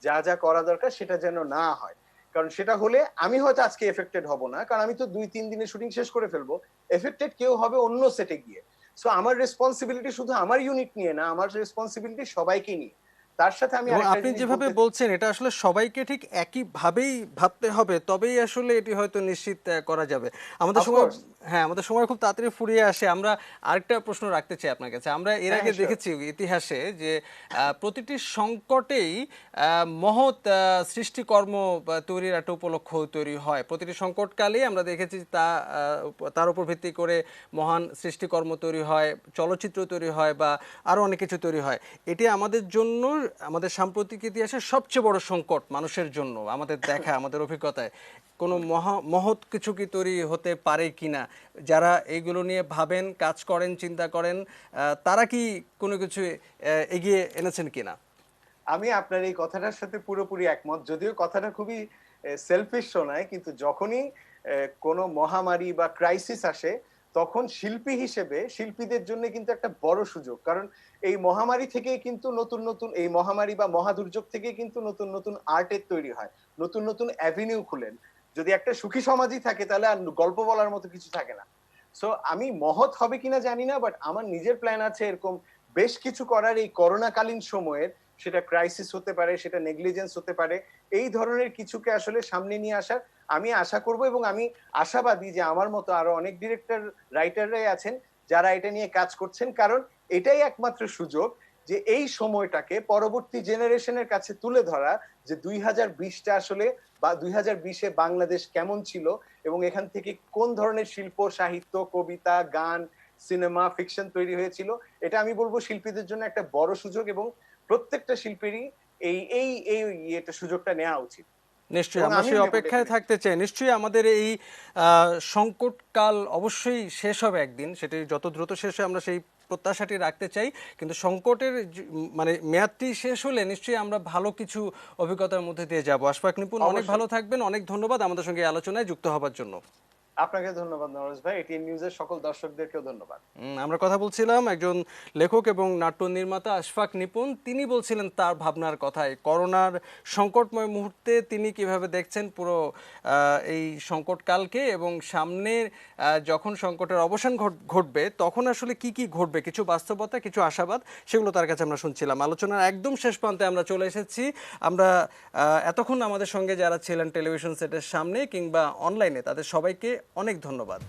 যা যা করা দরকার সেটা যেন না হয়। কারণ সেটা হলে আমি হয়তো আজকে এফেক্টেড হব না, কারণ আমি তো 2-3 দিনে শুটিং শেষ করে ফেলবো। এফেক্টেড কেউ হবে অন্য সেটে গিয়ে। সো আমার রেসপন্সিবিলিটি শুধু আমার ইউনিট নিয়ে না, আমার রেসপন্সিবিলিটি সবাইকে নিয়ে। তার সাথে আমি এবং আরেকটা আপনি জিনিস যেভাবে বলতে, বলছেন এটা আসলে সবাইকে ঠিক একইভাবেই ভাবতে হবে, তবেই আসলে এটি হয়তো নিশ্চিত করা যাবে। আমাদের Of সময়, course. হ্যাঁ আমাদের সময় খুব তাড়াতাড়ি ফুরিয়ে আসে। আমরা আরেকটা প্রশ্ন রাখতে চাই আপনার কাছে। আমরা এর হ্যাঁ, আগে sure. দেখেছি ইতিহাসে যে প্রতিটি সংকটেই মহৎ সৃষ্টিকর্ম তৈরির একটা উপলক্ষ তৈরি হয়। প্রতিটি সংকটকালেই আমরা দেখেছি তার উপর ভিত্তি করে মহান সৃষ্টিকর্ম তৈরি হয়, চলচ্চিত্র তৈরি হয় বা আরও অনেক কিছু তৈরি হয়। এটি আমাদের জন্য আমাদের সাম্প্রতিক ইতিহাসের সবচেয়ে বড় সংকট মানুষের জন্য, আমাদের দেখা, আমাদের অভিজ্ঞতায় কোনো মহৎ কিছু কি তৈরি হতে পারে কিনা, যারা এইগুলো নিয়ে ভাবেন, কাজ করেন, চিন্তা করেন, তারা কি কোনো কিছু এগিয়ে এনেছেন কিনা? আমি আপনার এই কথাটার সাথে পুরোপুরি একমত, যদিও কথাটা খুবই সেলফিশ শোনায়, কিন্তু যখনই কোনো মহামারী বা ক্রাইসিস আসে তখন শিল্পী হিসেবে শিল্পীদের জন্য কিন্তু একটা বড় সুযোগ। কারণ এই মহামারী থেকে কিন্তু নতুন নতুন, এই মহামারী বা মহাদুর্যোগ থেকে কিন্তু নতুন নতুন আর্টের তৈরি হয়, নতুন নতুন অ্যাভিনিউ খুলেন। যদি একটা সুখী সমাজই থাকে তাহলে আর গল্প বলার মতো কিছু থাকে না। সো আমি মহৎ হবে কিনা জানি না, বাট আমার নিজের প্ল্যান আছে এরকম বেশ কিছু করার এই করোনাকালীন সময়ের। সেটা ক্রাইসিস হতে পারে, সেটা নেগলিজেন্স হতে পারে, এই ধরনের কিছুকে আসলে সামনে নিয়ে আসার আমি আশা করব। এবং আমি আশাবাদী যে আমার মতো আরো অনেক ডিরেক্টর, রাইটাররাই আছেন যারা এটা নিয়ে কাজ করছেন। কারণ এটাই একমাত্র সুযোগ যে এই সময়টাকে পরবর্তী জেনারেশনের কাছে তুলে ধরা, যে 2020টা আসলে বা 2020-এ বাংলাদেশ কেমন ছিল এবং এখান থেকে কোন ধরনের শিল্প, সাহিত্য, কবিতা, গান, সিনেমা, ফিকশন তৈরি হয়েছিল। এটা আমি বলবো শিল্পীদের জন্য একটা বড় সুযোগ এবং প্রত্যেকটা শিল্পীরই এই এই এই এটা সুযোগটা নেওয়া উচিত। নিশ্চয়ই এবং আমরা আমিও সেই নেব অপেক্ষায় ডেফিনেটলি। থাকতে চাই। নিশ্চয়ই আমাদের এই সংকটকাল অবশ্যই শেষ হবে একদিন, সেটি যত দ্রুত শেষ হয় আমরা সেই প্রত্যাশাটি রাখতে চাই। কিন্তু সংকটের মানে মেয়াদটি শেষ হলে নিশ্চয়ই আমরা ভালো কিছু অভিজ্ঞতার মধ্যে দিয়ে যাব। আশফাক নিপুণ, অনেক ভালো অবশ্যই। থাকবেন। অনেক ধন্যবাদ আমাদের সঙ্গে এই আলোচনায় যুক্ত হবার জন্য। আপনাকে ধন্যবাদ নরজ ভাই, এটিএন নিউজের সকল দর্শকদেরকেও ধন্যবাদ। আমরা কথা বলছিলাম একজন লেখক এবং নাট্য নির্মাতা আশফাক নিপুণ। তিনি বলছিলেন তার ভাবনার কথায় করোনার সংকটময় মুহূর্তে তিনি কিভাবে দেখছেন পুরো এই সংকটকালকে, এবং সামনে যখন সংকটের অবসান ঘটবে তখন আসলে কি কি ঘটবে, কিছু বাস্তবতা, কিছু আশাবাদ, সেগুলো তার কাছে আমরা শুনছিলাম। আলোচনার একদম শেষ প্রান্তে আমরা চলে এসেছি। আমরা এতক্ষণ আমাদের সঙ্গে যারা ছিলেন টেলিভিশন সেটের সামনে কিংবা অনলাইনে, তাদের সবাইকে অনেক ধন্যবাদ।